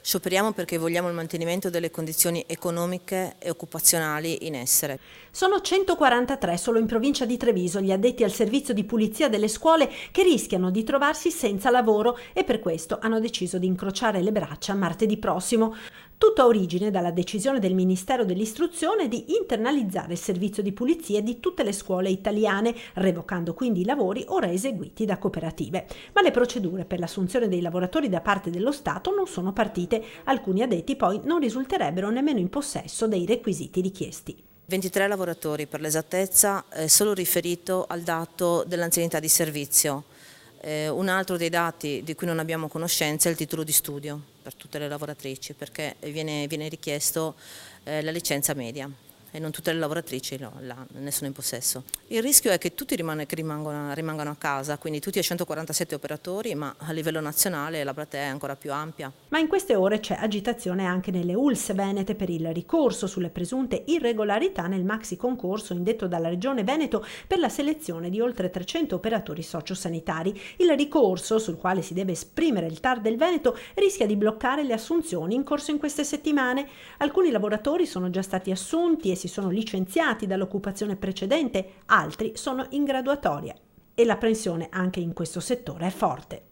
Scioperiamo perché vogliamo il mantenimento delle condizioni economiche e occupazionali in essere. Sono 143 solo in provincia di Treviso gli addetti al servizio di pulizia delle scuole che rischiano di trovarsi senza lavoro e per questo hanno deciso di incrociare le braccia martedì prossimo. Tutto ha origine dalla decisione del Ministero dell'Istruzione di internalizzare il servizio di pulizia di tutte le scuole italiane, revocando quindi i lavori ora eseguiti da cooperative. Ma le procedure per l'assunzione dei lavoratori da parte dello Stato non sono partite. Alcuni addetti poi non risulterebbero nemmeno in possesso dei requisiti richiesti. 23 lavoratori per l'esattezza, solo riferito al dato dell'anzianità di servizio. Un altro dei dati di cui non abbiamo conoscenza è il titolo di studio per tutte le lavoratrici, perché viene richiesto la licenza media e non tutte le lavoratrici ne sono in possesso. Il rischio è che tutti rimangano a casa, quindi tutti i 147 operatori, ma a livello nazionale la platea è ancora più ampia. Ma in queste ore c'è agitazione anche nelle ULSS venete per il ricorso sulle presunte irregolarità nel maxi concorso indetto dalla Regione Veneto per la selezione di oltre 300 operatori sociosanitari. Il ricorso, sul quale si deve esprimere il TAR del Veneto, rischia di bloccare le assunzioni in corso in queste settimane. Alcuni lavoratori sono già stati assunti e si sono licenziati dall'occupazione precedente, altri sono in graduatoria e la pressione anche in questo settore è forte.